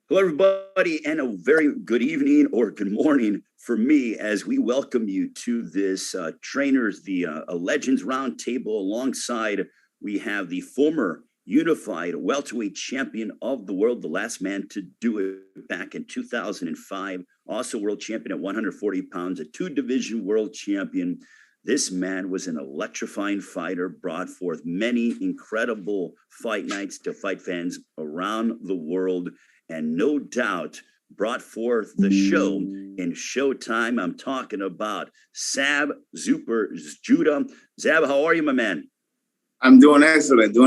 Hello, everybody, and a very good evening or good morning for me as we welcome you to this Trainers, the Legends Roundtable. Alongside, we have the former unified welterweight champion of the world, the last man to do it back in 2005, also world champion at 140 pounds, a two-division world champion. This man was an electrifying fighter, brought forth many incredible fight nights to fight fans around the world, and no doubt brought forth the show in Showtime. I'm talking about Zab Judah. Zab, how are you, my man? I'm doing excellent.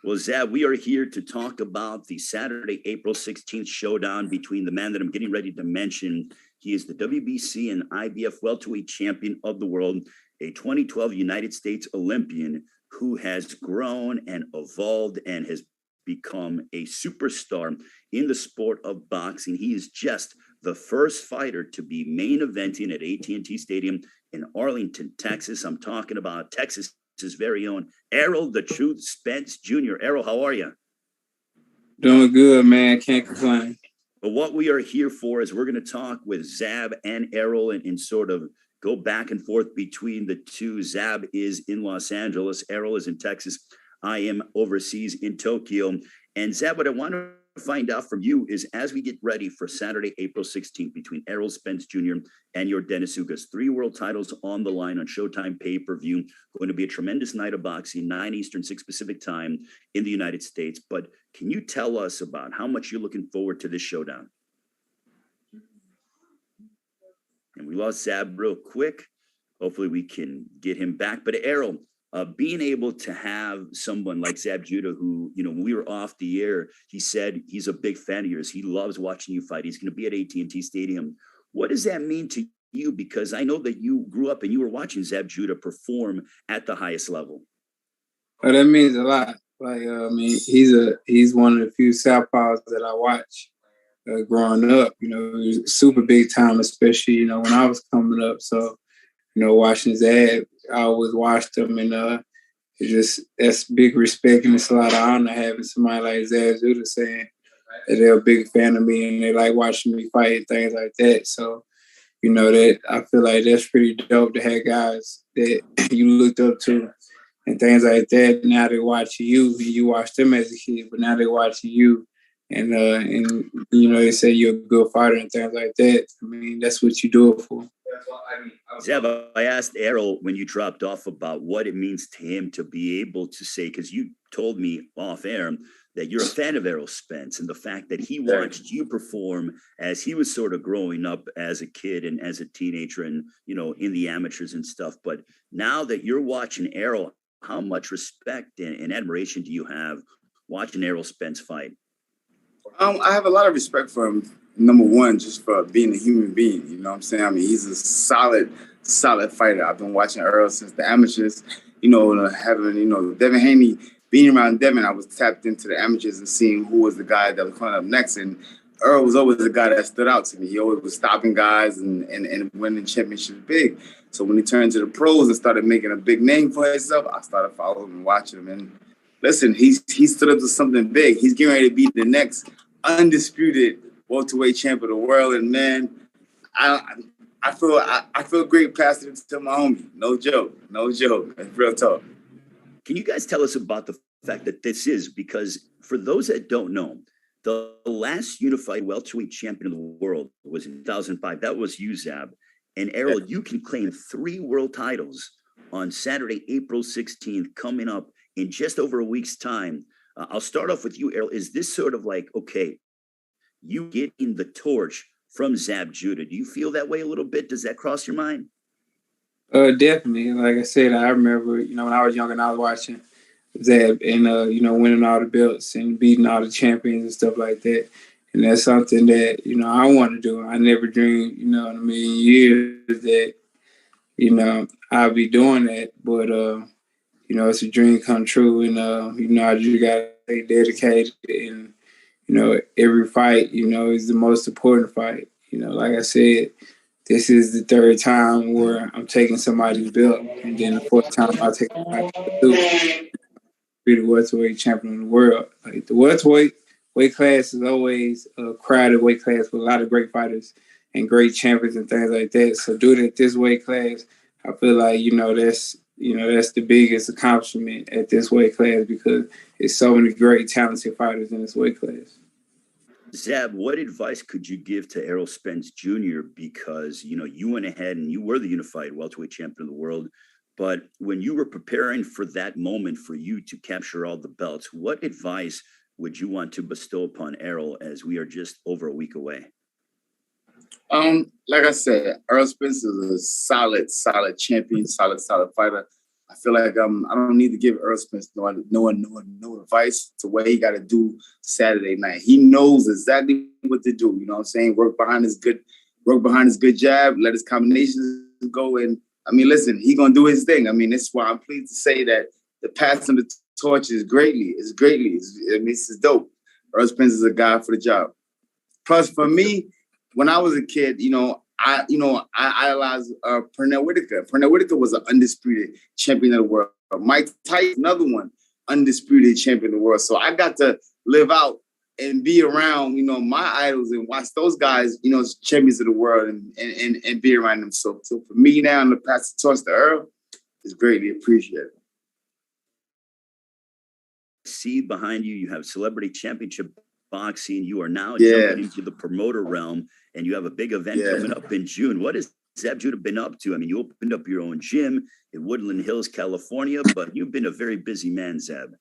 Well, Zab, we are here to talk about the Saturday, April 16th showdown between the man that I'm getting ready to mention. He is the WBC and IBF welterweight champion of the world, a 2012 United States Olympian who has grown and evolved and has become a superstar in the sport of boxing. He is just the first fighter to be main eventing at AT&T Stadium in Arlington, Texas. I'm talking about Texas's very own Errol the Truth Spence Jr. Errol, how are you? Doing good, man. Can't complain. But what we are here for is we're going to talk with Zab and Errol and sort of go back and forth between the two. Zab is in Los Angeles. Errol is in Texas. I am overseas in Tokyo. And Zab, what I want to find out from you is as we get ready for Saturday, April 16th, between Errol Spence Jr. and Yordenis Ugas, 3 world titles on the line on Showtime pay-per-view. Going to be a tremendous night of boxing, 9 Eastern, 6 Pacific time in the United States. But can you tell us about how much you're looking forward to this showdown? And we lost Zab real quick. Hopefully we can get him back. But Errol, being able to have someone like Zab Judah, who, you know, when we were off the air, he said he's a big fan of yours. He loves watching you fight. He's going to be at AT&T Stadium. What does that mean to you? Because I know that you grew up and you were watching Zab Judah perform at the highest level. Well, that means a lot. Like, I mean, he's one of the few southpaws that I watch growing up. You know, he was super big time, especially, you know, when I was coming up. So, you know, watching Zab, I always watched him, and that's big respect, and it's a lot of honor having somebody like Zab Judah saying that they're a big fan of me and they like watching me fight and things like that. So, you know, that I feel like that's pretty dope to have guys that you looked up to and things like that. Now they watch you, and you watched them as a kid, but now they watching you, and you know, they say you're a good fighter and things like that. I mean, that's what you do it for. Zab, I asked Errol when you dropped off about what it means to him to be able to say, because you told me off air that you're a fan of Errol Spence and the fact that he watched you perform as he was sort of growing up as a kid and as a teenager and, you know, in the amateurs and stuff. But now that you're watching Errol, how much respect and admiration do you have watching Errol Spence fight? I have a lot of respect for him. Number one, just for being a human being, you know what I'm saying? I mean, he's a solid fighter. I've been watching Earl since the amateurs, you know, having, you know, Devin Haney, being around Devin, I was tapped into the amateurs and seeing who was the guy that was coming up next. And Earl was always the guy that stood out to me. He always was stopping guys and winning championships big. So when he turned to the pros and started making a big name for himself, I started following him and watching him. And listen, he stood up to something big. He's getting ready to be the next undisputed welterweight champion of the world, and man, I feel great passing it to my homie. No joke. It's real talk. Can you guys tell us about the fact that this is, because for those that don't know, the last unified welterweight champion of the world was in 2005. That was you, Zab. And Errol, you can claim 3 world titles on Saturday, April 16th, coming up in just over a week's time. I'll start off with you, Errol. Is this sort of like, okay, you getting the torch from Zab Judah? Do you feel that way a little bit? Does that cross your mind? Definitely. Like I said, I remember, you know, when I was younger and I was watching Zab and, you know, winning all the belts and beating all the champions and stuff like that. And that's something that, you know, I want to do. I never dreamed, you know, in a million years that, you know, I'll be doing that. But, you know, it's a dream come true. And, you know, I just got to stay dedicated. And, you know, every fight, you know, is the most important fight. You know, like I said, this is the 3rd time where I'm taking somebody's belt. And then the 4th time I'll take somebody's belt. Be the welterweight champion of the world. Like the welterweight weight class is always a crowded weight class with a lot of great fighters and great champions and things like that. So doing it this weight class, I feel like, that's the biggest accomplishment at this weight class because there's so many great talented fighters in this weight class. Zab, what advice could you give to Errol Spence Jr.? Because, you went ahead and you were the unified welterweight champion of the world. But when you were preparing for that moment for you to capture all the belts, what advice would you want to bestow upon Errol as we are just over a week away? Like I said, Errol Spence is a solid champion, solid fighter. I feel like I don't need to give Errol Spence no advice to what he got to do Saturday night. He knows exactly what to do. You know what I'm saying? Work behind his good jab, let his combinations go. And listen, he gonna do his thing. That's why I'm pleased to say that the passing of the torch is greatly. This is dope. Errol Spence is a guy for the job. Plus, for me, when I was a kid, I idolized Pernell Whitaker. Pernell Whitaker was an undisputed champion of the world. Mike Tyson, another one, undisputed champion of the world. So I got to live out and be around, my idols and watch those guys, champions of the world and be around them. So for me now to pass the torch to Earl is greatly appreciated. See behind you, you have Celebrity Championship Boxing. You are now jumping into the promoter realm, and you have a big event coming up in June. What has Zab Judah been up to? You opened up your own gym in Woodland Hills, California, but you've been a very busy man, Zab.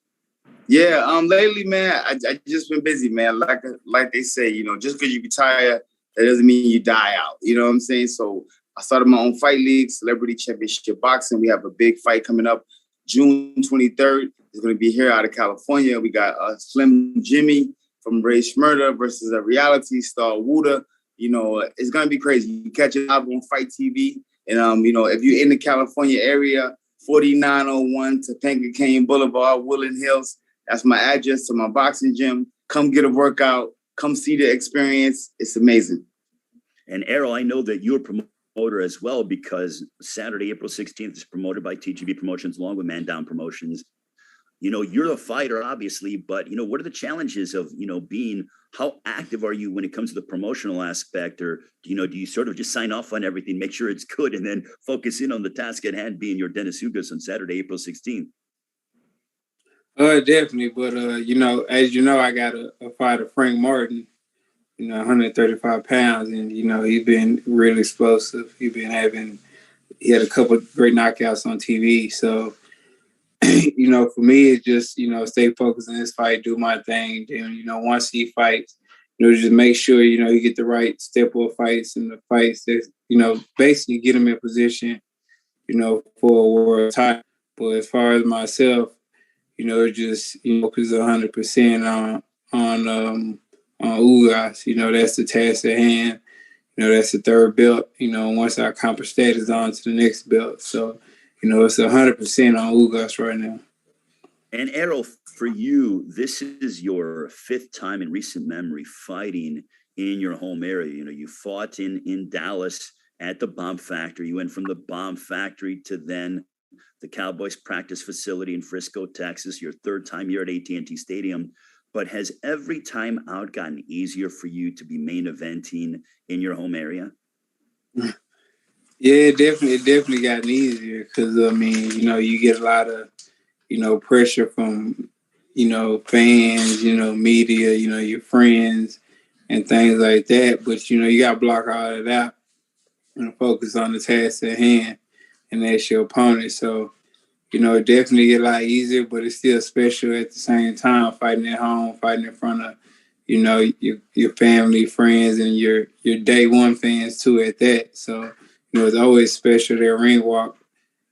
Yeah, lately, man, I just been busy, man. Like they say, just because you retire, that doesn't mean you die out. You know what I'm saying? So I started my own fight league, Celebrity Championship Boxing. We have a big fight coming up June 23rd. It's going to be here out of California. We got Slim Jimmy from Ray Schmurda versus a reality star, Wuda. It's going to be crazy. You catch it live on Fight TV. And, if you're in the California area, 4901 Topanga Canyon Boulevard, Woodland Hills, that's my address to my boxing gym. Come get a workout. Come see the experience. It's amazing. And Errol, I know that you're a promoter as well because Saturday, April 16th is promoted by TGB Promotions along with Man Down Promotions. You're a fighter, obviously, but, what are the challenges of, how active are you when it comes to the promotional aspect? Or, do you sort of just sign off on everything, make sure it's good, and then focus in on the task at hand being Yordenis Ugas on Saturday, April 16th? Definitely. But, as you know, I got a fighter, Frank Martin, 135 pounds. And, he's been really explosive. He had a couple of great knockouts on TV. So, for me, it's just, stay focused on this fight, do my thing. Then, once he fights, just make sure, you get the right step of fights and the fights that, basically get him in position, for a world title. But as far as myself, just, focus 100% on Ugas. That's the task at hand. That's the third belt. Once I accomplish that, it's on to the next belt. So, it's 100% on Ugas right now. And Errol, for you, this is your fifth time in recent memory fighting in your home area. You fought in Dallas at the Bomb Factory. You went from the Bomb Factory to then the Cowboys practice facility in Frisco, Texas. Your third time here at AT&T Stadium. But has every time out gotten easier for you to be main eventing in your home area? Yeah, it definitely gotten easier because, you get a lot of, pressure from, fans, media, your friends and things like that. But, you got to block all of that and focus on the task at hand, and that's your opponent. So, it definitely get a lot easier, but it's still special at the same time, fighting at home, fighting in front of, your family, friends, and your day one fans too at that. So, it's always special, that ring walk,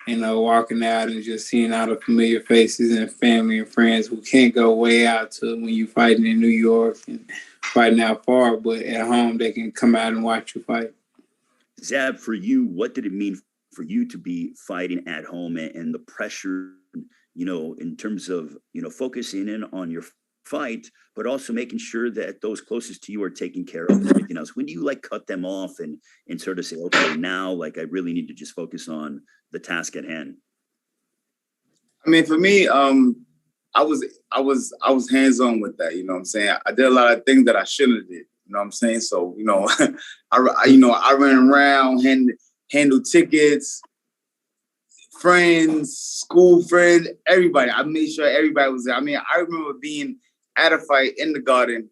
walking out and just seeing all the familiar faces and family and friends who can't go way out to when you're fighting in New York and fighting out far, but at home they can come out and watch you fight. Zab, for you, what did it mean for you to be fighting at home and the pressure, in terms of, focusing in on your fight, but also making sure that those closest to you are taken care of and everything else? When do you cut them off and sort of say, okay, now I really need to just focus on the task at hand? For me, I was hands on with that. You know what I'm saying? I did a lot of things that I shouldn't have did. You know what I'm saying? So, you know, I ran around, handled tickets, friends, school friends, everybody. I made sure everybody was there. I mean, I remember being at a fight in the garden,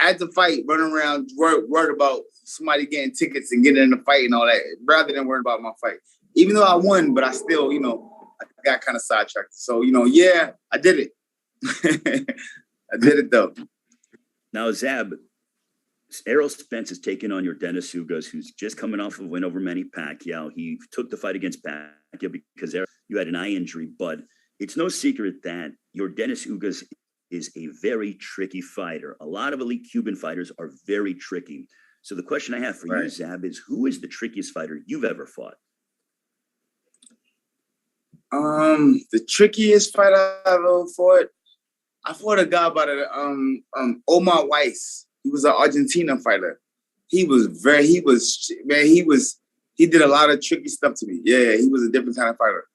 at the fight, running around, worried about somebody getting tickets and getting in the fight and all that, rather than worried about my fight. Even though I won, but I still, you know, I got kind of sidetracked. So, you know, yeah, I did it. I did it, though. Now, Zab, Errol Spence is taking on Yordenis Ugas, who's just coming off of a win over Manny Pacquiao. He took the fight against Pacquiao because you had an eye injury, but it's no secret that Yordenis Ugas is a very tricky fighter. A lot of elite Cuban fighters are very tricky. So the question I have for you, Zab, is who is the trickiest fighter you've ever fought? The trickiest fighter I've ever fought, I fought a guy by the Omar Weiss. He was an Argentina fighter. He did a lot of tricky stuff to me. Yeah, he was a different kind of fighter.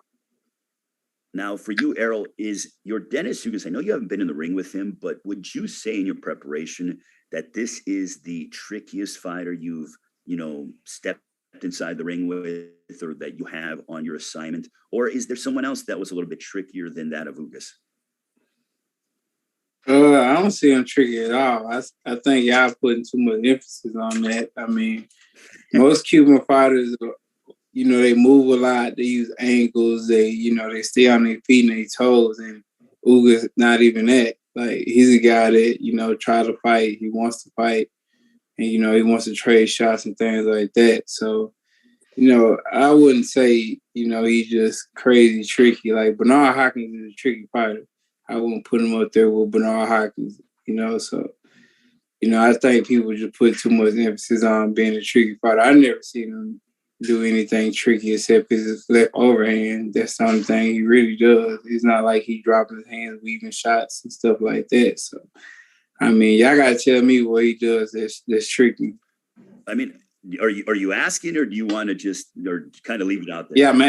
Now, for you, Errol, is Yordenis Ugas, I know you haven't been in the ring with him, but would you say in your preparation that this is the trickiest fighter you've, you know, stepped inside the ring with, or that you have on your assignment? Or is there someone else that was a little bit trickier than that of Ugas? I don't see him tricky at all. I think y'all putting too much emphasis on that. I mean, most Cuban fighters, you know, they move a lot. They use angles. They stay on their feet and their toes. And Ugas, not even that. Like, he's a guy that, you know, try to fight. He wants to fight. And, you know, he wants to trade shots and things like that. So, you know, I wouldn't say, you know, he's just crazy tricky. Like, Bernard Hopkins is a tricky fighter. I wouldn't put him up there with Bernard Hopkins, you know. So, you know, I think people just put too much emphasis on being a tricky fighter. I never seen him do anything tricky except his left overhand. That's the only thing he really does. It's not like he dropping his hands, weaving shots and stuff like that. So, I mean, y'all got to tell me what he does that's tricky. I mean, are you asking, or do you want to just or kind of leave it out there? Yeah, I'm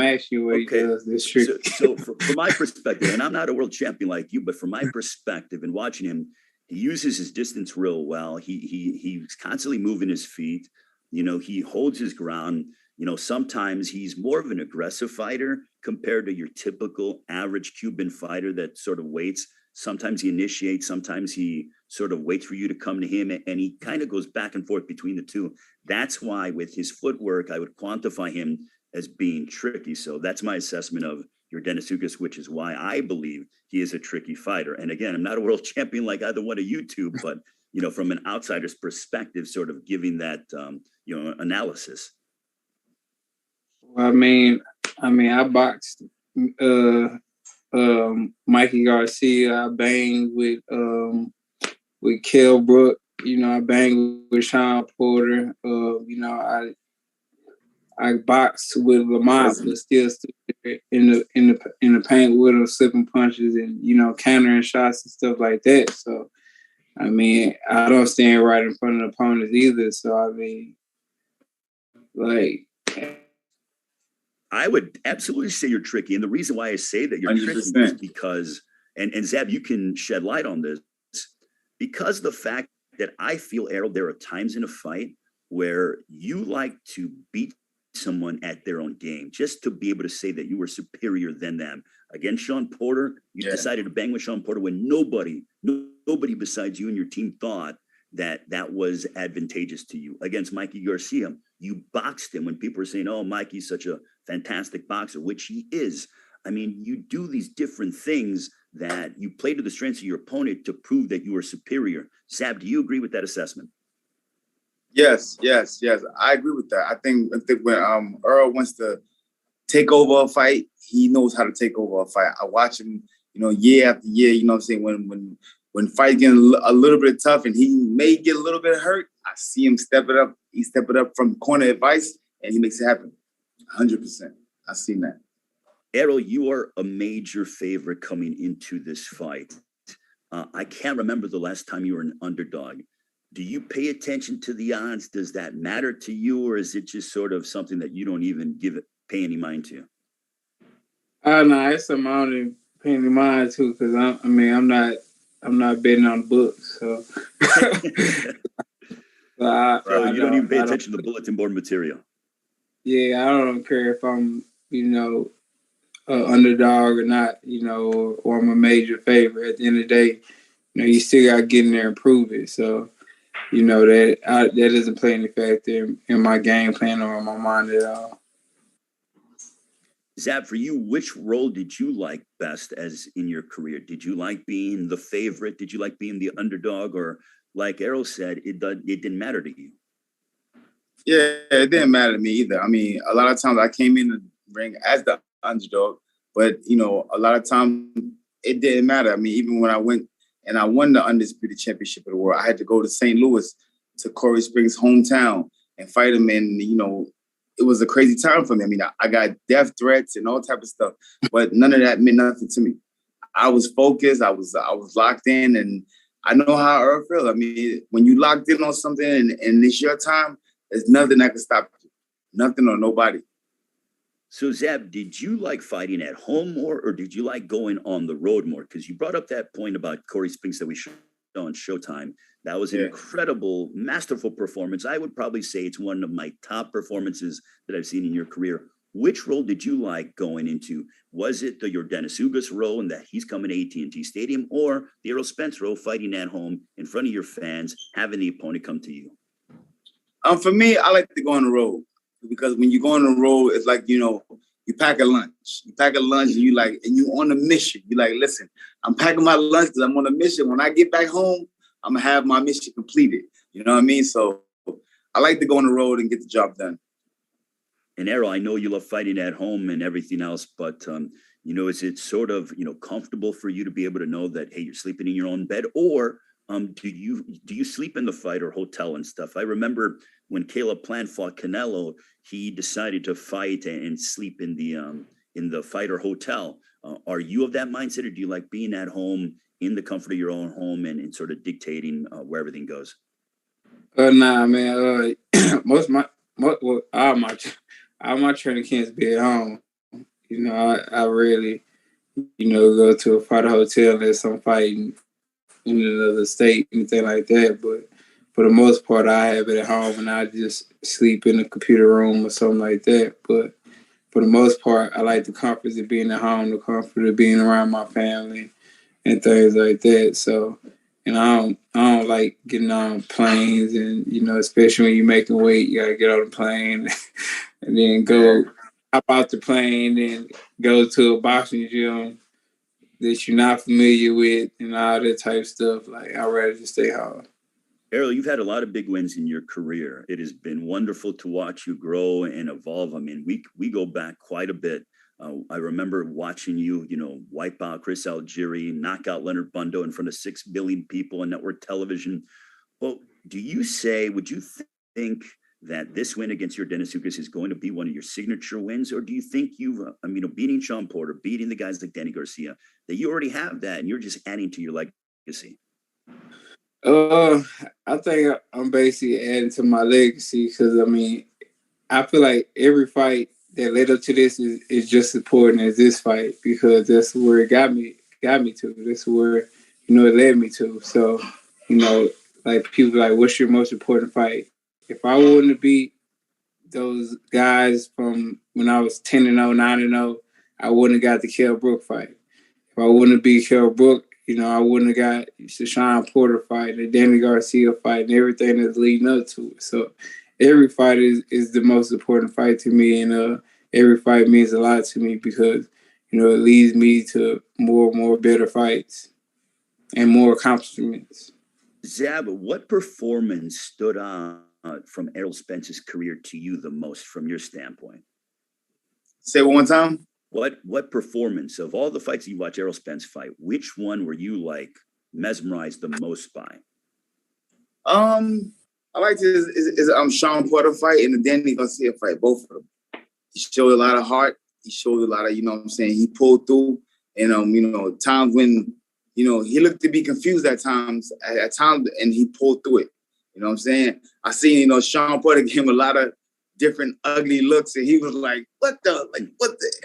asking what he does that's tricky. So from my perspective, and I'm not a world champion like you, but from my perspective and watching him, he uses his distance real well. He's constantly moving his feet. You know, he holds his ground. You know, sometimes he's more of an aggressive fighter compared to your typical average Cuban fighter that sort of waits. Sometimes he initiates, sometimes he sort of waits for you to come to him, and he kind of goes back and forth between the two. That's why with his footwork, I would quantify him as being tricky. So that's my assessment of Yordenis Ugas, which is why I believe he is a tricky fighter. And again, I'm not a world champion like either one of you two, but, you know, from an outsider's perspective, sort of giving that, you know, analysis. Well, I mean, I boxed Mikey Garcia. I banged with Kell Brook. You know, I banged with Sean Porter. You know, I boxed with Lamont, but still stood in the paint with him, slipping punches and, you know, countering shots and stuff like that. So, I mean, I don't stand right in front of the opponents either. So, I mean, like, I would absolutely say you're tricky. And the reason why I say that you're 100%. tricky is because, and Zab, you can shed light on this, because the fact that I feel, Errol, there are times in a fight where you like to beat someone at their own game, just to be able to say that you were superior than them. Against Sean Porter, you decided to bang with Sean Porter when nobody besides you and your team thought that was advantageous to you. Against Mikey Garcia, you boxed him when people were saying, oh, Mikey's such a fantastic boxer, which he is. I mean, you do these different things that you play to the strengths of your opponent to prove that you are superior. Zab, do you agree with that assessment? Yes. I agree with that. I think when Earl wants to take over a fight, he knows how to take over a fight. I watch him, you know, year after year. You know what I'm saying? When fight getting a little bit tough and he may get a little bit hurt, I see him step it up. He step it up from corner advice and he makes it happen. 100%. I've seen that. Errol, you are a major favorite coming into this fight. I can't remember the last time you were an underdog. Do you pay attention to the odds? Does that matter to you, or is it just sort of something that you don't even pay any mind to? No, it's something I don't paying mine too, because I'm not betting on the books, so. So you don't even pay attention to the bulletin board material. Yeah, I don't care if I'm, underdog or not, or I'm a major favorite. At the end of the day, you still got to get in there and prove it. So, that doesn't play any factor in my game plan or in my mind at all. Zab, for you, which role did you like best as in your career? Did you like being the favorite? Did you like being the underdog? Or like Errol said, it didn't matter to you? Yeah, it didn't matter to me either. I mean, a lot of times I came in the ring as the underdog, but, a lot of times it didn't matter. I mean, even when I went and I won the undisputed championship of the world, I had to go to St. Louis, to Corey Spring's hometown, and fight him. And, it was a crazy time for me. I mean, I got death threats and all type of stuff, but none of that meant nothing to me. I was focused. I was locked in, and I know how Earl feels. I mean, when you locked in on something and it's your time, there's nothing that can stop you. Nothing or nobody. So, Zab, did you like fighting at home more, or did you like going on the road more? Because you brought up that point about Corey Spinks that we showed on Showtime. That was an incredible, masterful performance. I would probably say it's one of my top performances that I've seen in your career. Which role did you like going into? Was it the Yordenis Ugas role and that he's coming to AT&T Stadium, or the Errol Spence role, fighting at home in front of your fans, having the opponent come to you? For me, I like to go on the road, because when you go on the road, it's like, you pack a lunch. You pack a lunch and you on a mission. You like, listen, I'm packing my lunch because I'm on a mission. When I get back home, I'm going to have my mission completed. You know what I mean? So I like to go on the road and get the job done. And Errol, I know you love fighting at home and everything else, but, is it sort of, comfortable for you to be able to know that, hey, you're sleeping in your own bed? Or do you sleep in the fight or hotel and stuff? I remember when Caleb Plant fought Canelo, he decided to fight and sleep in the fight or hotel. Are you of that mindset, or do you like being at home in the comfort of your own home and sort of dictating where everything goes? Nah, man. All my training camps be at home. I rarely, go to a fight or hotel unless I'm fighting in another state, anything like that. But for the most part, I have it at home, and I just sleep in a computer room or something like that. But for the most part, I like the comfort of being at home, the comfort of being around my family and things like that. So, I don't like getting on planes, and especially when you're making weight, you gotta get on the plane and then go hop out the plane and go to a boxing gym that you're not familiar with and all that type of stuff. Like, I'd rather just stay home. Errol, you've had a lot of big wins in your career. It has been wonderful to watch you grow and evolve. I mean, we go back quite a bit. I remember watching you, wipe out Chris Algieri, knock out Leonard Bundo in front of 6 billion people on network television. Well, would you think that this win against Yordenis Ugas is going to be one of your signature wins? Or do you think you've, beating Sean Porter, beating the guys like Danny Garcia, that you already have that and you're just adding to your legacy? I think I'm basically adding to my legacy, because I feel like every fight that led up to this is just as important as this fight, because that's where it got me to. That's where it led me to. So like, people like, what's your most important fight? If I wouldn't have beat those guys from when I was 10-0, 9-0, I wouldn't have got the Kell Brook fight. If I wouldn't have beat Kell Brook, I wouldn't have got the Sean Porter fight, the Danny Garcia fight, and everything that's leading up to it. So every fight is the most important fight to me, and every fight means a lot to me, because, it leads me to more better fights and more accomplishments. Zab, what performance stood out from Errol Spence's career to you the most from your standpoint? Say it one time. What performance of all the fights you watch Errol Spence fight, which one were you like mesmerized the most by? I liked his Sean Porter fight and the Danny Garcia fight, both of them. He showed a lot of heart. He showed a lot of, he pulled through. And times when, he looked to be confused at times, and he pulled through it. You know what I'm saying? I seen, Sean Porter gave him a lot of different ugly looks, and he was like, what the?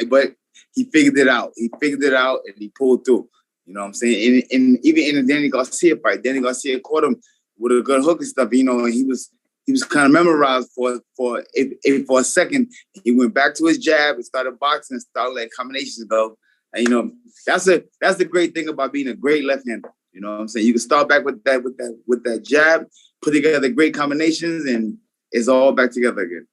But he figured it out. He figured it out and he pulled through. You know what I'm saying? And even in the Danny Garcia fight, Danny Garcia caught him with a good hook and stuff, you know, and he was kind of memorized for a second. He went back to his jab and started boxing and started letting combinations go. And, you know, that's the great thing about being a great left-hander. You know what I'm saying? You can start back with that jab, put together great combinations, and it's all back together again.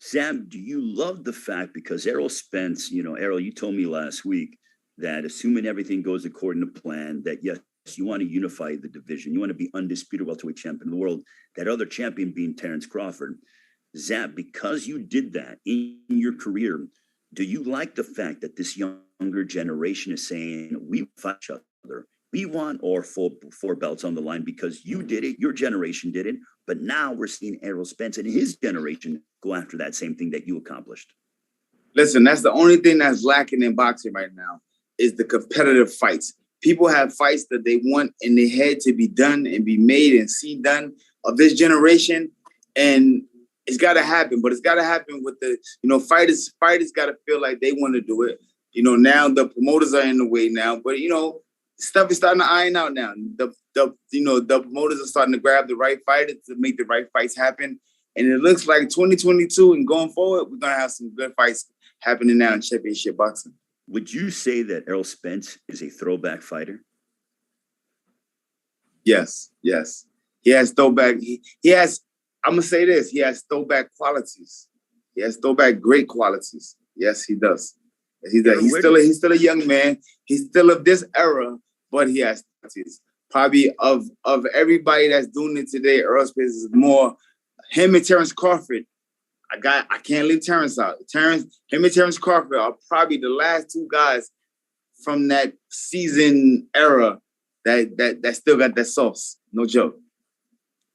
Zab, do you love the fact, because Errol Spence, you know, Errol, you told me last week that assuming everything goes according to plan, that yes, you want to unify the division. You want to be undisputed welterweight champion of the world. That other champion being Terrence Crawford. Zab, because you did that in your career, do you like the fact that this younger generation is saying, we fight each other? We want our four belts on the line because you did it, your generation did it, but now we're seeing Errol Spence and his generation go after that same thing that you accomplished. Listen, that's the only thing that's lacking in boxing right now is the competitive fights. People have fights that they want in their head to be done and be made and see done of this generation, and it's got to happen. But it's got to happen with the, you know, fighters got to feel like they want to do it. You know, now the promoters are in the way now, but you know, stuff is starting to iron out now. The promoters are starting to grab the right fighters to make the right fights happen. And it looks like 2022 and going forward, we're going to have some good fights happening now in championship boxing. Would you say that Errol Spence is a throwback fighter? Yes. He has throwback. He has, I'm going to say this, he has throwback qualities. He has throwback great qualities. Yes, he does. He's still a young man. He's still of this era, but he has qualities. Probably of everybody that's doing it today, Errol Spence is more him and Terrence Crawford. I can't leave Terrence out. Him and Terrence Crawford are probably the last two guys from that season era that still got that sauce. No joke.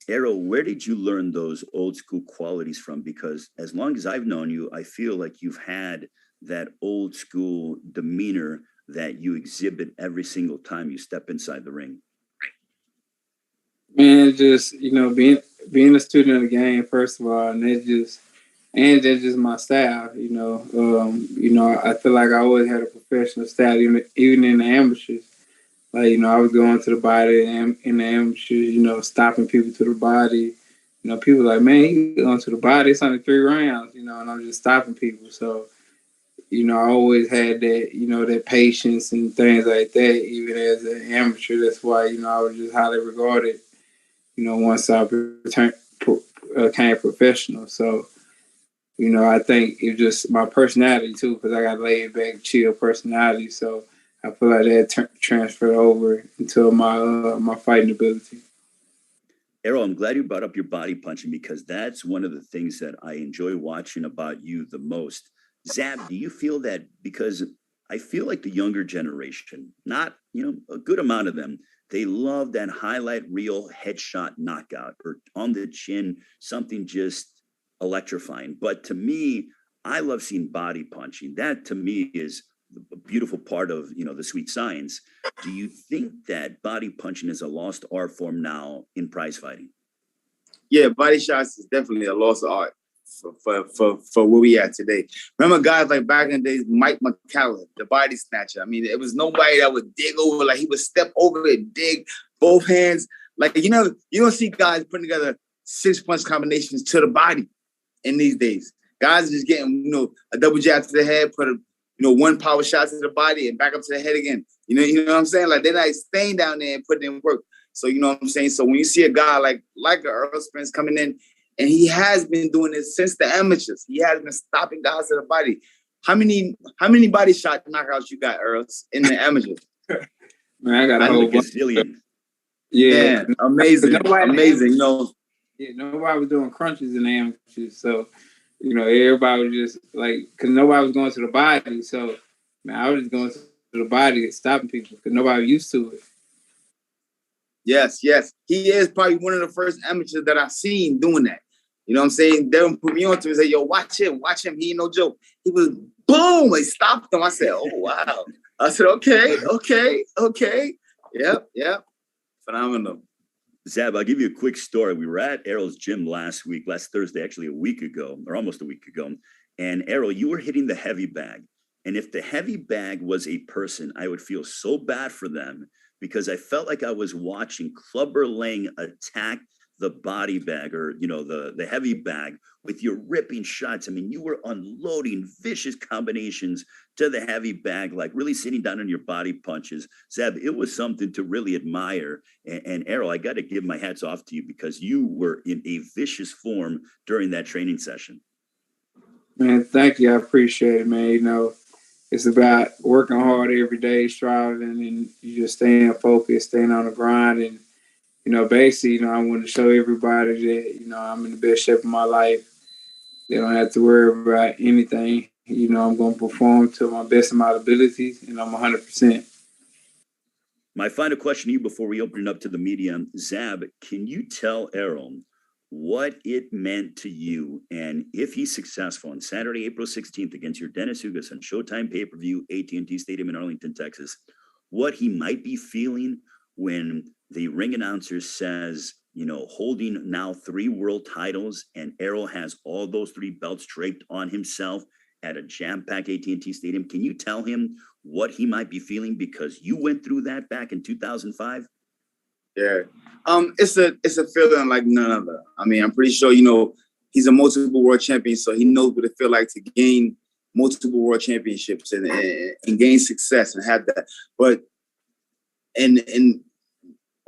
Errol, where did you learn those old school qualities from? Because as long as I've known you, I feel like you've had that old school demeanor that you exhibit every single time you step inside the ring. Man, just, you know, being a student of the game, first of all, and that's just my style, you know. I feel like I always had a professional style, even in the amateurs. Like, you know, I was going to the body in the amateurs, you know, stopping people to the body. You know, people like, man, you going to the body, it's only 3 rounds, you know, and I'm just stopping people. So, you know, I always had that, you know, that patience and things like that, even as an amateur. That's why, you know, I was just highly regarded, you know, once I became professional. So, you know, I think it's just my personality too, because I got laid back, chill personality. So I feel like that transferred over into my fighting ability. Errol, I'm glad you brought up your body punching, because that's one of the things that I enjoy watching about you the most. Zab, do you feel that, because I feel like the younger generation, not, you know, a good amount of them, they love that highlight reel headshot knockout or on the chin, something just electrifying. But to me, I love seeing body punching. That to me is a beautiful part of, you know, the sweet science. Do you think that body punching is a lost art form now in prize fighting? Yeah, body shots is definitely a lost art for where we at today. Remember guys like back in the days, Mike McCallum, the body snatcher. I mean, it was nobody that would dig over, like he would step over and dig both hands. Like, you know, you don't see guys putting together 6-punch combinations to the body in these days. Guys are just getting, you know, a double jab to the head, put a, you know, one power shot to the body and back up to the head again. You know what I'm saying? Like, they're not staying down there and putting in work. So, you know what I'm saying? So when you see a guy like a Errol Spence coming in, and he has been doing this since the amateurs. He has been stopping guys to the body. How many body shot knockouts you got, Earl, in the amateurs? Man, I got a whole bunch. Yeah, amazing. Amazing. You know, yeah, nobody was doing crunches in the amateurs. So, you know, everybody was just like, because nobody was going to the body. So, man, I was just going to the body and stopping people because nobody was used to it. Yes. He is probably one of the first amateurs that I've seen doing that. You know what I'm saying? They would put me on to and say, yo, watch him. He ain't no joke. He was, boom, they stopped him. I said, oh, wow. I said, okay. Yep. Phenomenal. Zab, I'll give you a quick story. We were at Errol's gym last Thursday, actually a week ago, or almost a week ago. And Errol, you were hitting the heavy bag. And if the heavy bag was a person, I would feel so bad for them because I felt like I was watching Clubber Lang attack the body bag, or, you know, the heavy bag with your ripping shots. I mean, you were unloading vicious combinations to the heavy bag, like really sitting down on your body punches. Zab, it was something to really admire. And Errol, I got to give my hats off to you because you were in a vicious form during that training session. Man, thank you. I appreciate it, man. You know, it's about working hard every day, striving, and you just staying focused, staying on the grind. And, you know, basically, you know, I want to show everybody that, you know, I'm in the best shape of my life. They don't have to worry about anything. You know, I'm going to perform to my best of my abilities, and I'm 100%. My final question to you before we open it up to the media, Zab, can you tell Errol what it meant to you, and if he's successful on Saturday, April 16th against Yordenis Ugas on Showtime pay-per-view, AT&T Stadium in Arlington, Texas, what he might be feeling when the ring announcer says, you know, holding now 3 world titles, and Errol has all those 3 belts draped on himself at a jam-packed AT&T Stadium. Can you tell him what he might be feeling because you went through that back in 2005? Yeah. It's a feeling like none other. I mean, I'm pretty sure, you know, he's a multiple world champion, so he knows what it feels like to gain multiple world championships and gain success and have that. But and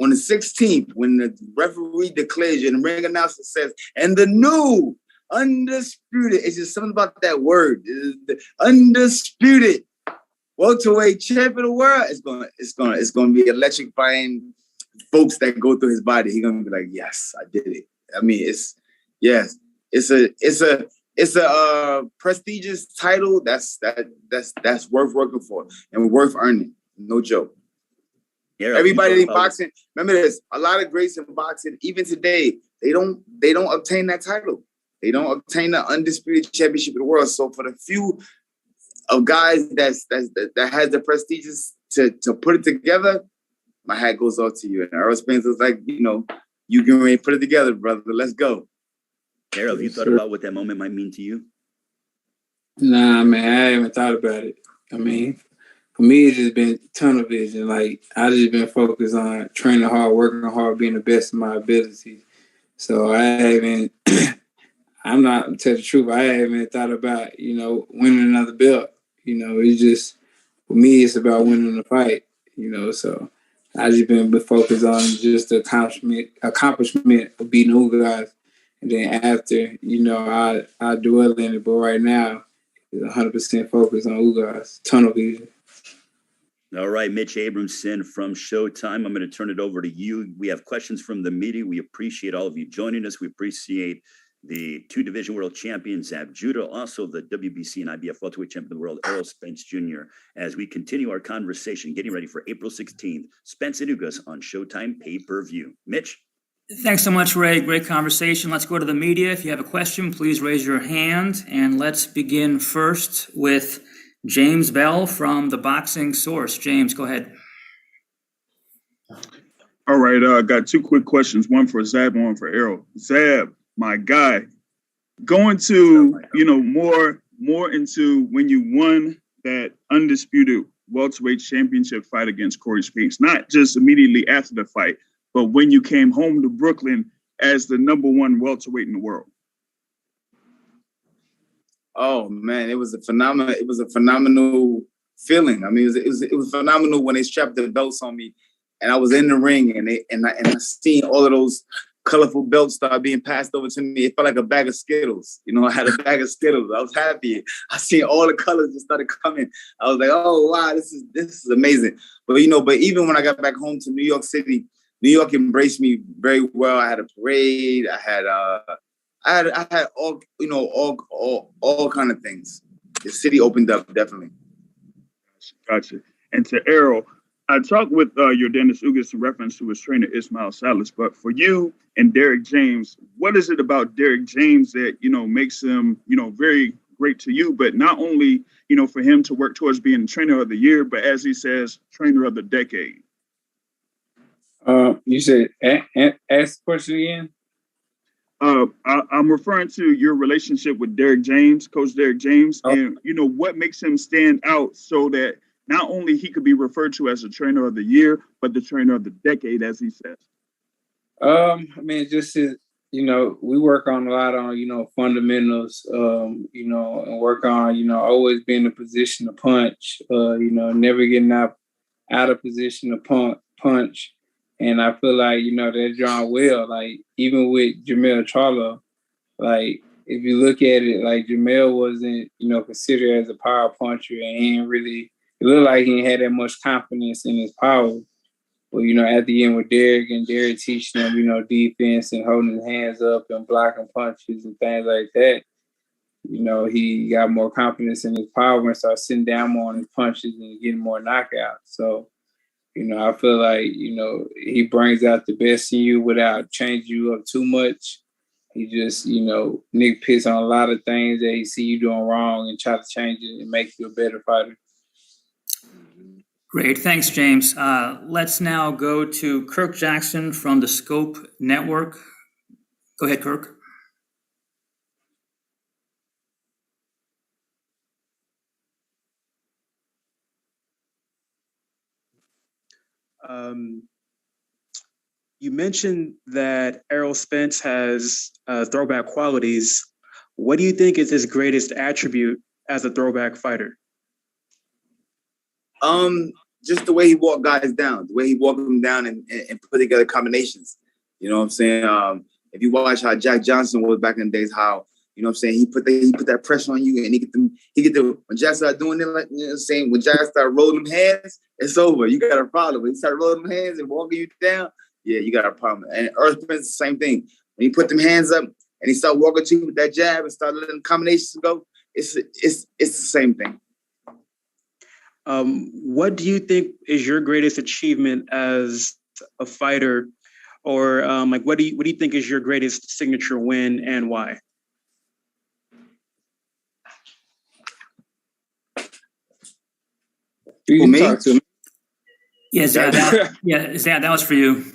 on the 16th, when the referee declares you and the ring announcer says, and the new undisputed, it's just something about that word, the undisputed welterweight champion of the world, it's gonna be electrifying folks that go through his body. He's gonna be like, yes, I did it. I mean, it's a prestigious title that's worth working for and worth earning. No joke. Yeah, everybody in boxing, remember this, a lot of greats in boxing, even today, they don't obtain that title. They don't obtain the undisputed championship of the world. So for the few of guys that has the prestigious to put it together, my hat goes off to you. And Errol Spence was like, you know, you can really put it together, brother. Let's go. Errol, have you thought about what that moment might mean to you? Nah, man, I haven't thought about it. I mean, for me, it's just been tunnel vision. Like, I just been focused on training hard, working hard, being the best of my abilities. So I haven't, I'm not, to tell the truth, I haven't thought about, you know, winning another belt. You know, it's just, for me, it's about winning the fight, you know, so I just been focused on just the accomplishment of beating Ugas. And then after, you know, I dwell in it. But right now, it's 100% focused on Ugas, tunnel vision. All right, Mitch Abramson from Showtime. I'm going to turn it over to you. We have questions from the media. We appreciate all of you joining us. We appreciate the 2-division world champion, Zab Judah, also the WBC and IBF welterweight champion of the world, Errol Spence Jr., as we continue our conversation, getting ready for April 16th, Spence and Ugas on Showtime pay-per-view. Mitch? Thanks so much, Ray. Great conversation. Let's go to the media. If you have a question, please raise your hand. And let's begin first with James Bell from the Boxing Source. James, go ahead. All right, I got 2 quick questions, one for Zab and one for Errol. Zab, my guy, going to, you know, more into when you won that undisputed welterweight championship fight against Corey Spinks, not just immediately after the fight, but when you came home to Brooklyn as the #1 welterweight in the world. Oh man, it was a phenomenal feeling. I mean, it was phenomenal when they strapped the belts on me, and I was in the ring, and I seen all of those colorful belts start being passed over to me. It felt like a bag of Skittles. You know, I had a bag of Skittles. I was happy. I seen all the colors just started coming. I was like, oh wow, this is amazing. But you know, even when I got back home to New York City, New York embraced me very well. I had a parade. I had all, you know, all kind of things. The city opened up, definitely. Gotcha. And to Errol, I talked with Yordenis Ugas in reference to his trainer, Ismail Salas. But for you and Derek James, what is it about Derek James that, you know, makes him, you know, very great to you, but not only, you know, for him to work towards being trainer of the year, but as he says, trainer of the decade? You said, ask the question again? I'm referring to your relationship with Derek James, Coach Derek James, and what makes him stand out so that not only he could be referred to as the trainer of the year, but the trainer of the decade, as he says. I mean, just we work on a lot on fundamentals, and work on always being in a position to punch, never getting out of position to punch. And I feel like, they're drawn well. Like, even with Jamel Charlo, like, if you look at it, like, Jamel wasn't, considered as a power puncher, and it looked like he had that much confidence in his power. But, at the end with Derek teaching him, defense and holding his hands up and blocking punches and things like that, he got more confidence in his power and started sitting down more on his punches and getting more knockouts. So, I feel like, he brings out the best in you without changing you up too much. He just, nitpicks on a lot of things that he see you doing wrong and try to change it and make you a better fighter. Great. Thanks, James. Let's now go to Kirk Jackson from the Scope Network. Go ahead, Kirk. You mentioned that Errol Spence has throwback qualities. What do you think is his greatest attribute as a throwback fighter? Just the way he walked guys down, the way he walked them down and put together combinations. You know what I'm saying? If you watch how Jack Johnson was back in the days, how, you know what I'm saying, he put that pressure on you, and when Jack started doing it, like, you know what I'm saying, when Jack started rolling them hands, it's over. You got a problem. When he started rolling them hands and walking you down, yeah, you got a problem. And Errol Spence, the same thing. When he put them hands up and he started walking to you with that jab and started letting combinations go, it's the same thing. What do you think is your greatest achievement as a fighter, or what do you think is your greatest signature win and why? For me? Yeah, Zab, that was for you.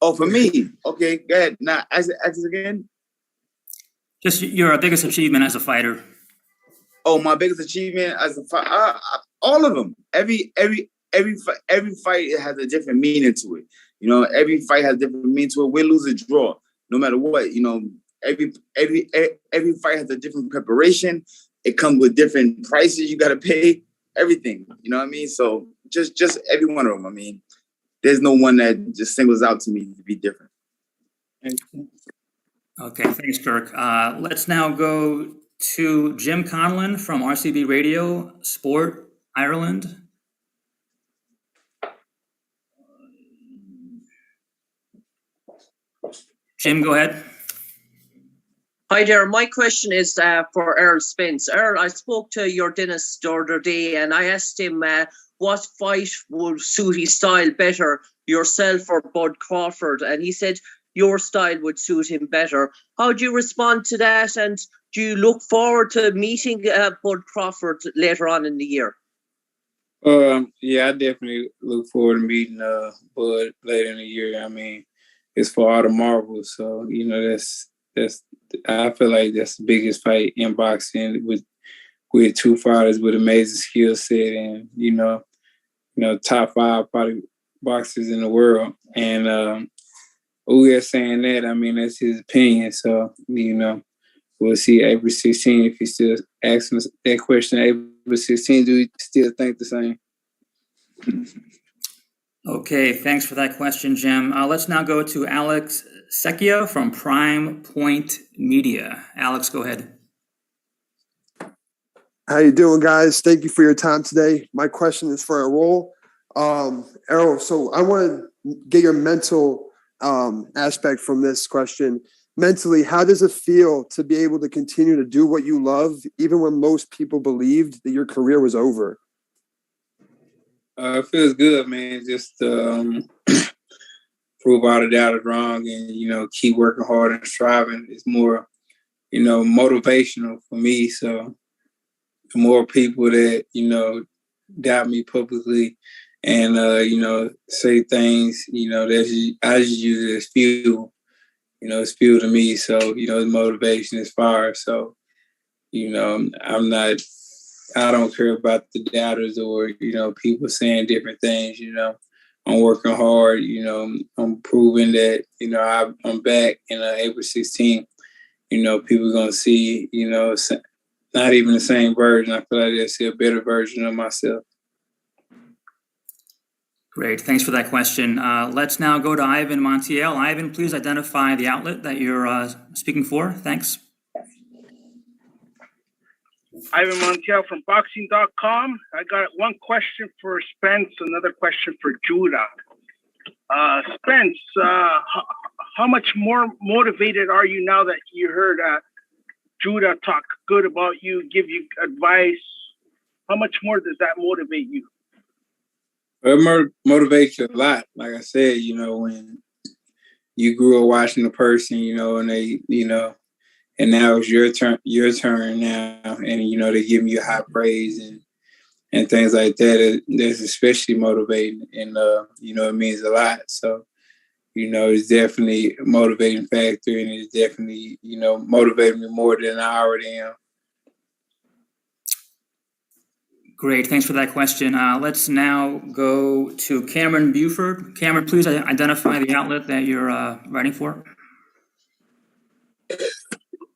Oh, for me? Okay, go ahead. Now, ask it again. Just your biggest achievement as a fighter. Oh, my biggest achievement as a fighter? All of them. Every fight has a different meaning to it. Every fight has a different meaning to it. Win, lose, or draw. No matter what, every fight has a different preparation. It comes with different prices you got to pay. Everything. You know what I mean? So just every one of them. I mean, there's no one that just singles out to me to be different. Okay, thanks, Kirk. Let's now go to Jim Conlon from RCB Radio Sport Ireland. Jim, go ahead. Hi there. My question is for Errol Spence. Errol, I spoke to Yordenis the other day and I asked him what fight would suit his style better, yourself or Bud Crawford? And he said your style would suit him better. How do you respond to that? And do you look forward to meeting Bud Crawford later on in the year? Yeah, I definitely look forward to meeting Bud later in the year. I mean, it's for all the marbles. So, that's I feel like that's the biggest fight in boxing with two fighters with amazing skill set and, top 5 probably boxers in the world. And Ugas saying that, I mean, that's his opinion. So, we'll see April 16 if he's still asking us that question. April 16, do we still think the same? Okay, thanks for that question, Jim. Let's now go to Alex Secchia from Prime Point Media. Alex, go ahead. How you doing, guys? Thank you for your time today. My question is for Errol. Errol, so I want to get your mental aspect from this question. Mentally, how does it feel to be able to continue to do what you love, even when most people believed that your career was over? It feels good, man. Just prove all the doubters wrong and, keep working hard and striving. It's more, motivational for me. So the more people that, doubt me publicly and, say things, I just use it as fuel. it's fuel to me. So, his motivation is fire. So, I don't care about the doubters or, people saying different things, I'm working hard, I'm proving that, I'm back in April 16th. People are going to see, not even the same version. I feel like they'll see a better version of myself. Great. Thanks for that question. Let's now go to Ivan Montiel. Ivan, please identify the outlet that you're speaking for. Thanks. Ivan Montiel from boxing.com. I got one question for Spence, another question for Judah. Spence, how much more motivated are you now that you heard Judah talk good about you, give you advice? How much more does that motivate you? It motivates you a lot. Like I said, when you grew up watching the person, and they, and now it's your turn now, and they're giving you high praise and things like that. That's especially motivating, and it means a lot. So, it's definitely a motivating factor, and it's definitely motivating me more than I already am. Great, thanks for that question. Let's now go to Cameron Buford. Cameron, please identify the outlet that you're writing for.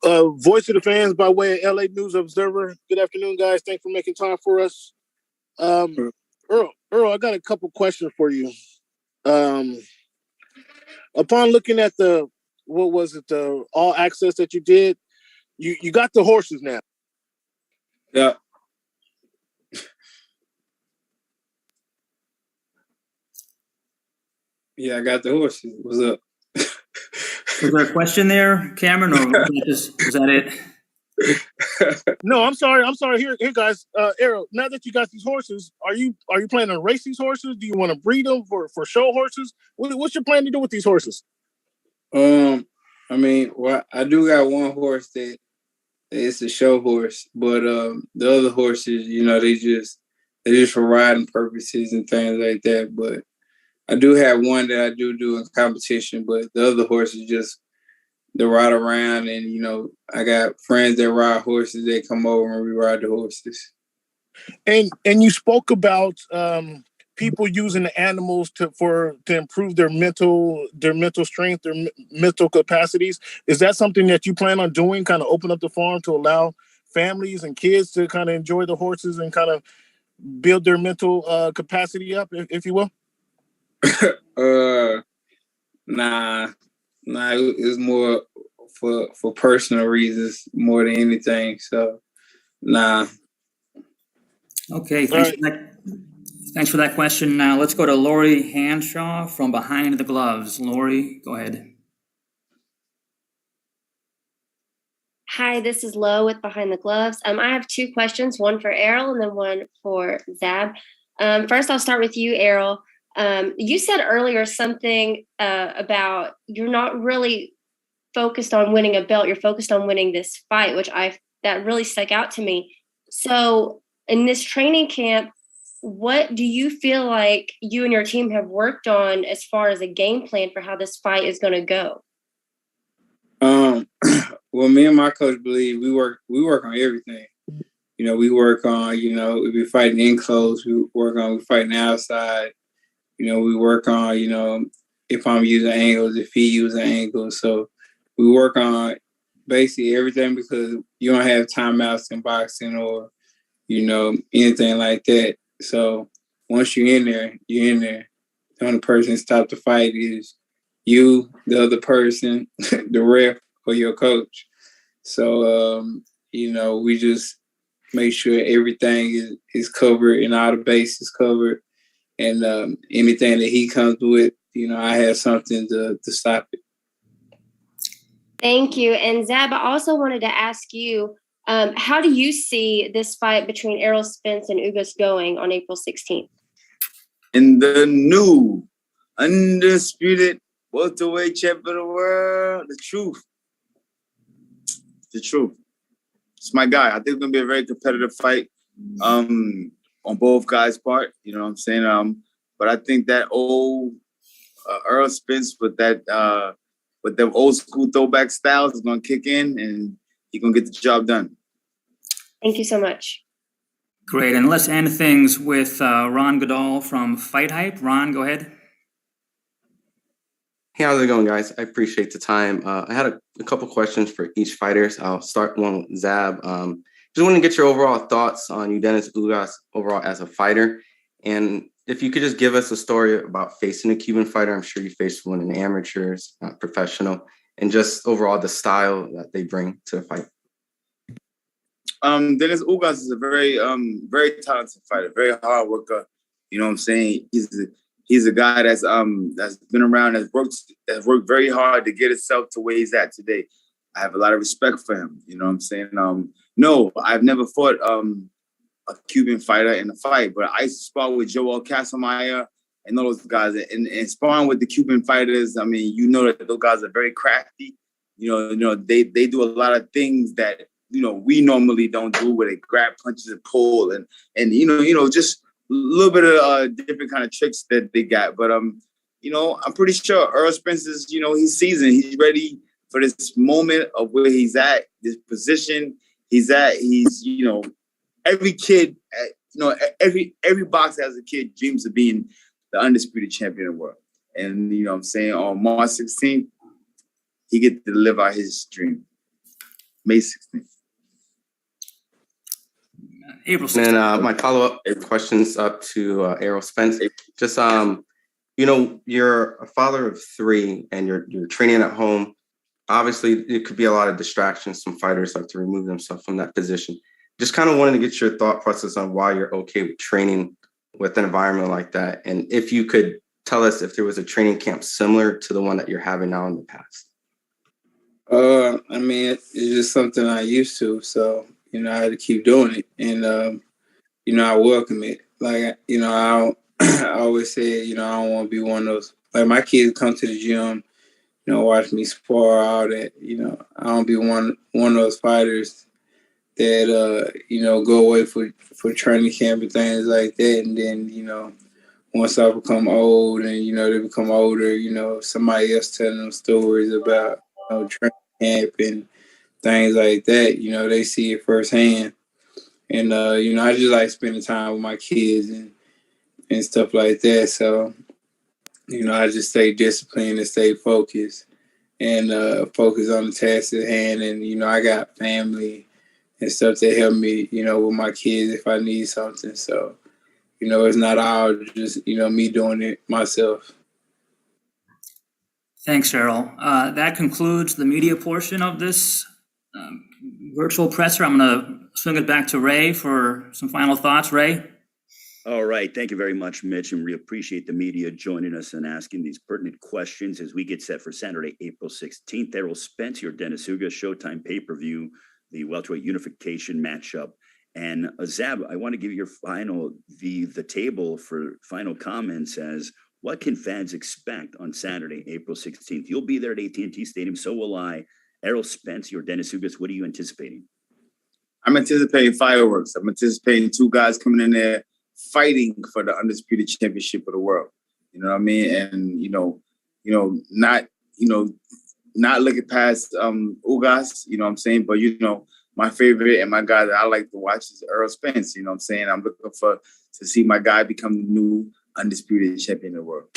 Voice of the Fans by way of LA News Observer. Good afternoon, guys. Thanks for making time for us. Earl, I got a couple questions for you. Upon looking at the all access that you did, you got the horses now. Yeah. Yeah, I got the horses. What's up? Was there a question there, Cameron, or was that it? No, I'm sorry. Here, guys. Errol, now that you got these horses, are you planning to race these horses? Do you want to breed them for show horses? What's your plan to do with these horses? I do got one horse that it's a show horse, but the other horses, they just for riding purposes and things like that. But I do have one that I do in competition, but the other horse is just to ride around. And, I got friends that ride horses. They come over and we ride the horses. And you spoke about people using the animals to improve their mental strength, their mental capacities. Is that something that you plan on doing, kind of open up the farm to allow families and kids to kind of enjoy the horses and kind of build their mental capacity up, if you will? Nah, it's more for personal reasons more than anything. So, nah. Okay, thanks for that question. Now let's go to Lori Hanshaw from Behind the Gloves. Lori, go ahead. Hi, this is Lo with Behind the Gloves. I have two questions, one for Errol and then one for Zab. First, I'll start with you, Errol. You said earlier something about you're not really focused on winning a belt. You're focused on winning this fight, that really stuck out to me. So in this training camp, what do you feel like you and your team have worked on as far as a game plan for how this fight is going to go? Well, me and my coach believe we work on everything. We work on, if we're fighting in close, we're fighting outside. We work on, if I'm using angles, if he using angles. So we work on basically everything because you don't have timeouts in boxing or, anything like that. So once you're in there, you're in there. The only person to stop the fight is you, the other person, the ref, or your coach. So, we just make sure everything is covered and all the bases covered. And anything that he comes with, I have something to stop it. Thank you. And Zab, I also wanted to ask you, how do you see this fight between Errol Spence and Ugas going on April 16th? In the new, undisputed welterweight champion of the world, the truth. The truth. It's my guy. I think it's going to be a very competitive fight. On both guys' part, you know what I'm saying? But I think that old Errol Spence with that but the old school throwback styles is gonna kick in, and he's gonna get the job done. Thank you so much. Great, and let's end things with Ron Goodall from FightHype. Ron, go ahead. Hey, how's it going, guys? I appreciate the time. I had a couple questions for each fighter. So I'll start one with Zab. Just want to get your overall thoughts on Yordenis Ugas overall as a fighter. And if you could just give us a story about facing a Cuban fighter. I'm sure you faced one in amateurs, not professional, and just overall the style that they bring to the fight. Yordenis Ugas is a very talented fighter, very hard worker. You know what I'm saying? He's a guy that's been around, has worked very hard to get himself to where he's at today. I have a lot of respect for him. You know what I'm saying? No, I've never fought a Cuban fighter in a fight, but I used to spar with Joel Castlemeyer and all those guys. And sparring with the Cuban fighters, I mean, you know that those guys are very crafty. You know, they do a lot of things that, you know, we normally don't do, where they grab punches and pull and you know, just a little bit of different kind of tricks that they got. But, you know, I'm pretty sure Errol Spence is, you know, he's seasoned. He's ready for this moment of where he's at, this position he's at. He's, you know, every kid, you know, every boxer as a kid dreams of being the undisputed champion of the world. And, you know what I'm saying, on March 16th, he gets to live out his dream. May 16th. April 16th. And then my follow-up questions up to Errol Spence. Just, you know, you're a father of 3 and you're training at home. Obviously, it could be a lot of distractions. Some fighters have to remove themselves from that position. Just kind of wanted to get your thought process on why you're okay with training with an environment like that. And if you could tell us if there was a training camp similar to the one that you're having now in the past. I mean, it's just something I used to. So, you know, I had to keep doing it. And, you know, I welcome it. Like, you know, I always say, you know, I don't want to be one of those. Like, my kids come to the gym, you know, watch me spar, all that. You know, I don't be one of those fighters that, you know, go away for training camp and things like that. And then, you know, once I become old and, you know, they become older, you know, somebody else telling them stories about, you know, training camp and things like that, you know, they see it firsthand. And, you know, I just like spending time with my kids and stuff like that. So, you know, I just stay disciplined and stay focused and focus on the task at hand. And, you know, I got family and stuff that help me, you know, with my kids if I need something. So, you know, it's not all just, you know, me doing it myself. Thanks, Errol. That concludes the media portion of this virtual presser. I'm going to swing it back to Ray for some final thoughts. Ray? All right. Thank you very much, Mitch. And we appreciate the media joining us and asking these pertinent questions as we get set for Saturday, April 16th. Errol Spence, Yordenis Ugas, Showtime pay-per-view, the welterweight unification matchup. And Zab, I want to give you your the table for final comments as what can fans expect on Saturday, April 16th? You'll be there at AT&T Stadium. So will I. Errol Spence, Yordenis Ugas, what are you anticipating? I'm anticipating fireworks. I'm anticipating 2 guys coming in there fighting for the undisputed championship of the world. You know what I mean? And, not looking past Ugas, you know what I'm saying? But, you know, my favorite and my guy that I like to watch is Errol Spence. You know what I'm saying? I'm looking to see my guy become the new undisputed champion of the world.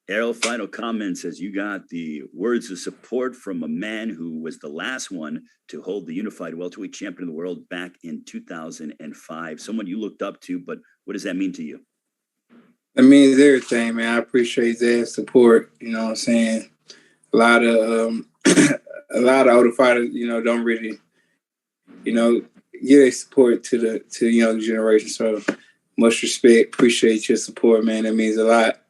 Errol, final comments as you got the words of support from a man who was the last one to hold the unified welterweight champion of the world back in 2005. Someone you looked up to, but what does that mean to you? It means everything, man. I appreciate that support. You know what I'm saying? A lot of older fighters, you know, don't really, you know, give their support to the young generation. So much respect. Appreciate your support, man. That means a lot.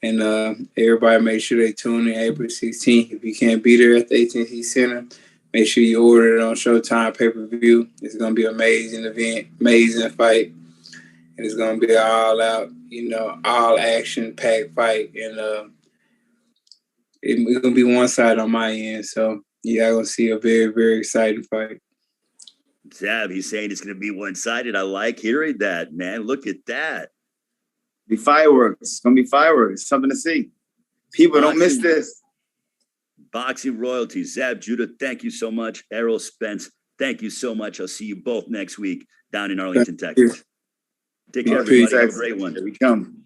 And everybody make sure they tune in April 16th. If you can't be there at the AT&T Center, make sure you order it on Showtime pay-per-view. It's going to be an amazing event, amazing fight. And it's going to be an all-out, you know, all-action-packed fight. And it's going to be one side on my end. So, yeah, I'm going to see a very, very exciting fight. Zab, he's saying it's going to be one-sided. I like hearing that, man. Look at that. Be fireworks. It's going to be fireworks. Something to see. People don't miss this. Boxing royalty, Zab Judah, thank you so much. Errol Spence, thank you so much. I'll see you both next week down in Arlington, Texas. Take care, everybody. Have a great one. Here we come.